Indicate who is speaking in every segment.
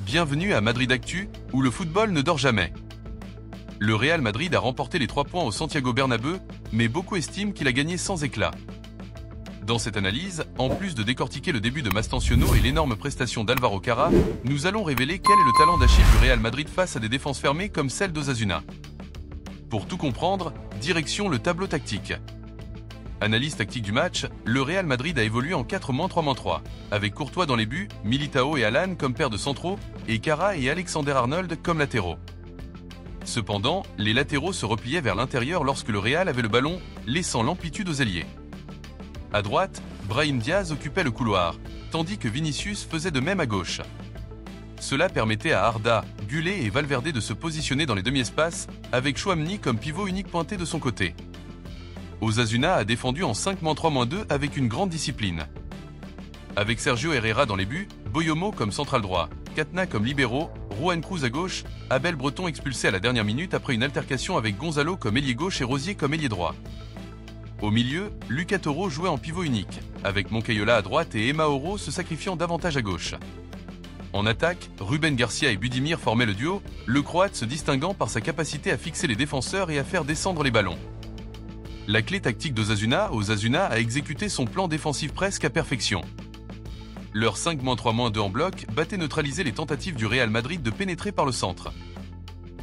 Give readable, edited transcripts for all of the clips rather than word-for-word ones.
Speaker 1: Bienvenue à Madrid Actu, où le football ne dort jamais. Le Real Madrid a remporté les 3 points au Santiago Bernabéu, mais beaucoup estiment qu'il a gagné sans éclat. Dans cette analyse, en plus de décortiquer le début de Mastantuono et l'énorme prestation d'Álvaro Carra, nous allons révéler quel est le talent d'Achille du Real Madrid face à des défenses fermées comme celle d'Osasuna. Pour tout comprendre, direction le tableau tactique. Analyse tactique du match, le Real Madrid a évolué en 4-3-3, avec Courtois dans les buts, Militao et Alan comme paire de centraux, et Carra et Alexander-Arnold comme latéraux. Cependant, les latéraux se repliaient vers l'intérieur lorsque le Real avait le ballon, laissant l'amplitude aux ailiers. À droite, Brahim Diaz occupait le couloir, tandis que Vinicius faisait de même à gauche. Cela permettait à Arda, Gullet et Valverde de se positionner dans les demi-espaces, avec Chouameni comme pivot unique pointé de son côté. Osasuna a défendu en 5-3-2 avec une grande discipline. Avec Sergio Herrera dans les buts, Boyomo comme central droit, Catena comme libéraux, Juan Cruz à gauche, Abel Breton expulsé à la dernière minute après une altercation avec Gonzalo comme ailier gauche et Rosier comme ailier droit. Au milieu, Lucas Toro jouait en pivot unique, avec Moncayola à droite et Emma Oro se sacrifiant davantage à gauche. En attaque, Ruben Garcia et Budimir formaient le duo, le Croate se distinguant par sa capacité à fixer les défenseurs et à faire descendre les ballons. La clé tactique d'Osasuna, Osasuna a exécuté son plan défensif presque à perfection. Leur 5-3-2 en bloc battait neutraliser les tentatives du Real Madrid de pénétrer par le centre.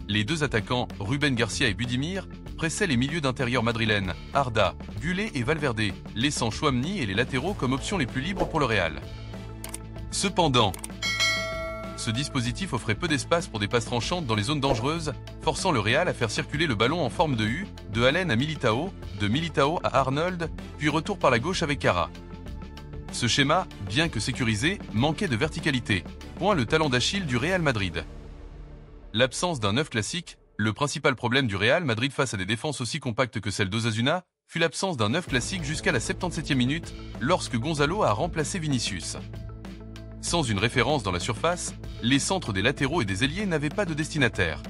Speaker 1: Les deux attaquants, Ruben Garcia et Budimir, pressaient les milieux d'intérieur madrilènes, Arda, Gullet et Valverde, laissant Chouameni et les latéraux comme options les plus libres pour le Real. Cependant, ce dispositif offrait peu d'espace pour des passes tranchantes dans les zones dangereuses, forçant le Real à faire circuler le ballon en forme de U, de Allen à Militao, de Militao à Arnold, puis retour par la gauche avec Carra. Ce schéma, bien que sécurisé, manquait de verticalité, point le talent d'Achille du Real Madrid. L'absence d'un 9 classique, le principal problème du Real Madrid face à des défenses aussi compactes que celle d'Osasuna, fut l'absence d'un 9 classique jusqu'à la 77e minute, lorsque Gonzalo a remplacé Vinicius. Sans une référence dans la surface, les centres des latéraux et des ailiers n'avaient pas de destinataire.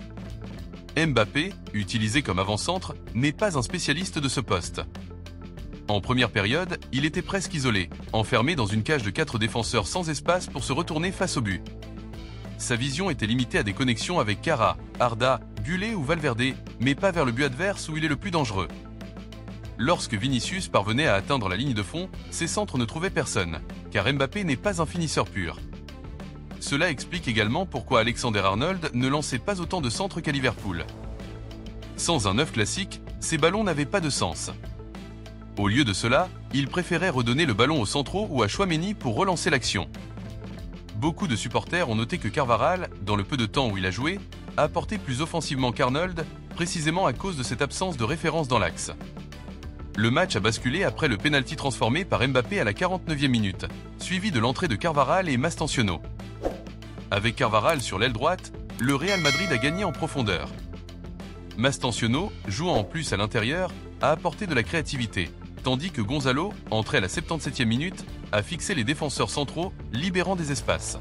Speaker 1: Mbappé, utilisé comme avant-centre, n'est pas un spécialiste de ce poste. En première période, il était presque isolé, enfermé dans une cage de 4 défenseurs sans espace pour se retourner face au but. Sa vision était limitée à des connexions avec Carra, Arda, Gullet ou Valverde, mais pas vers le but adverse où il est le plus dangereux. Lorsque Vinicius parvenait à atteindre la ligne de fond, ses centres ne trouvaient personne, car Mbappé n'est pas un finisseur pur. Cela explique également pourquoi Alexander-Arnold ne lançait pas autant de centres qu'à Liverpool. Sans un 9 classique, ces ballons n'avaient pas de sens. Au lieu de cela, il préférait redonner le ballon aux centraux ou à Chouameni pour relancer l'action. Beaucoup de supporters ont noté que Carvajal, dans le peu de temps où il a joué, a apporté plus offensivement qu'Arnold, précisément à cause de cette absence de référence dans l'axe. Le match a basculé après le pénalty transformé par Mbappé à la 49e minute, suivi de l'entrée de Carvajal et Mastantuono. Avec Carvajal sur l'aile droite, le Real Madrid a gagné en profondeur. Mastantuono, jouant en plus à l'intérieur, a apporté de la créativité, tandis que Gonzalo, entré à la 77e minute, a fixé les défenseurs centraux, libérant des espaces.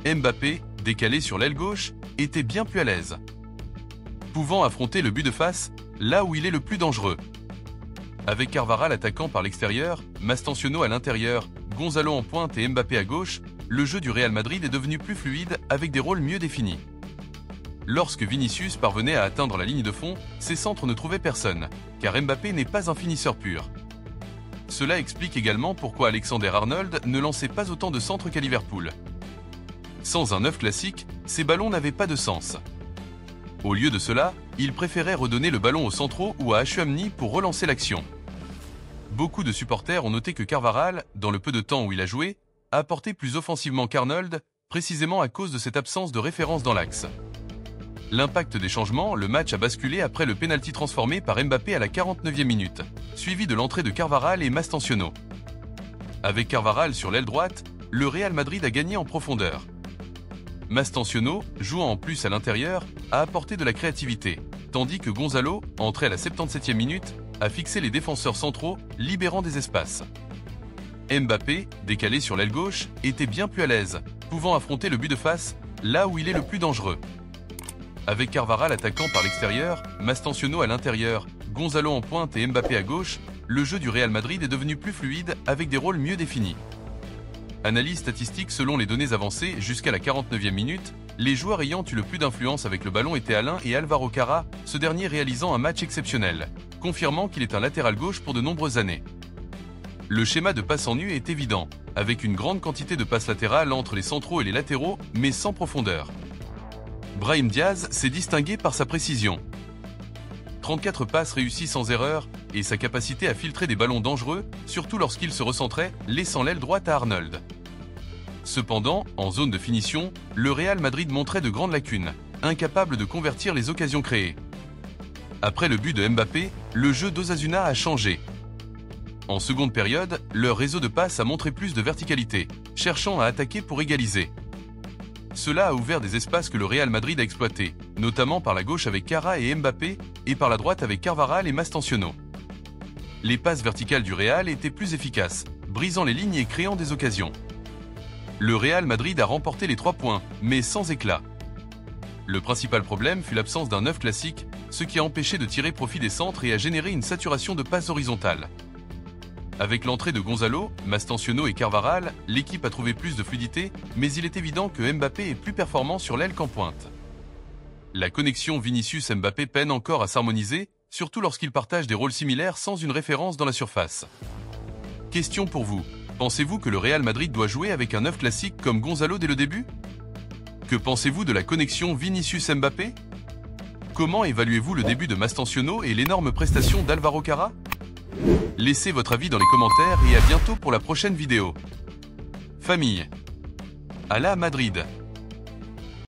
Speaker 1: Mbappé, décalé sur l'aile gauche, était bien plus à l'aise, pouvant affronter le but de face, là où il est le plus dangereux. Avec Carvajal attaquant par l'extérieur, Mastantuono à l'intérieur, Gonzalo en pointe et Mbappé à gauche, le jeu du Real Madrid est devenu plus fluide avec des rôles mieux définis. Lorsque Vinicius parvenait à atteindre la ligne de fond, ses centres ne trouvaient personne, car Mbappé n'est pas un finisseur pur. Cela explique également pourquoi Alexander-Arnold ne lançait pas autant de centres qu'à Liverpool. Sans un 9 classique, ces ballons n'avaient pas de sens. Au lieu de cela, il préférait redonner le ballon aux centraux ou à Chouameni pour relancer l'action. Beaucoup de supporters ont noté que Carvajal, dans le peu de temps où il a joué, a apporté plus offensivement qu'Arnold, précisément à cause de cette absence de référence dans l'axe. L'impact des changements, le match a basculé après le pénalty transformé par Mbappé à la 49e minute, suivi de l'entrée de Carvajal et Mastantuono. Avec Carvajal sur l'aile droite, le Real Madrid a gagné en profondeur. Mastantuono, jouant en plus à l'intérieur, a apporté de la créativité, tandis que Gonzalo, entré à la 77e minute, a fixé les défenseurs centraux, libérant des espaces. Mbappé, décalé sur l'aile gauche, était bien plus à l'aise, pouvant affronter le but de face, là où il est le plus dangereux. Avec Carvajal attaquant par l'extérieur, Mastantuono à l'intérieur, Gonzalo en pointe et Mbappé à gauche, le jeu du Real Madrid est devenu plus fluide avec des rôles mieux définis. Analyse statistique selon les données avancées, jusqu'à la 49e minute, les joueurs ayant eu le plus d'influence avec le ballon étaient Alain et Alvaro Cara, ce dernier réalisant un match exceptionnel, confirmant qu'il est un latéral gauche pour de nombreuses années. Le schéma de passe en nu est évident, avec une grande quantité de passes latérales entre les centraux et les latéraux, mais sans profondeur. Brahim Diaz s'est distingué par sa précision. 34 passes réussies sans erreur, et sa capacité à filtrer des ballons dangereux, surtout lorsqu'il se recentrait, laissant l'aile droite à Arnold. Cependant, en zone de finition, le Real Madrid montrait de grandes lacunes, incapable de convertir les occasions créées. Après le but de Mbappé, le jeu d'Osasuna a changé. En seconde période, leur réseau de passes a montré plus de verticalité, cherchant à attaquer pour égaliser. Cela a ouvert des espaces que le Real Madrid a exploités, notamment par la gauche avec Cara et Mbappé, et par la droite avec Carvajal et Mastantuono. Les passes verticales du Real étaient plus efficaces, brisant les lignes et créant des occasions. Le Real Madrid a remporté les 3 points, mais sans éclat. Le principal problème fut l'absence d'un 9 classique, ce qui a empêché de tirer profit des centres et a généré une saturation de passes horizontales. Avec l'entrée de Gonzalo, Mastantuono et Carvajal, l'équipe a trouvé plus de fluidité, mais il est évident que Mbappé est plus performant sur l'aile qu'en pointe. La connexion Vinicius-Mbappé peine encore à s'harmoniser, surtout lorsqu'ils partagent des rôles similaires sans une référence dans la surface. Question pour vous. Pensez-vous que le Real Madrid doit jouer avec un 9 classique comme Gonzalo dès le début? Que pensez-vous de la connexion Vinicius-Mbappé? Comment évaluez-vous le début de Mastantuono et l'énorme prestation d'Alvaro Cara? Laissez votre avis dans les commentaires et à bientôt pour la prochaine vidéo. Famille. Hala Madrid.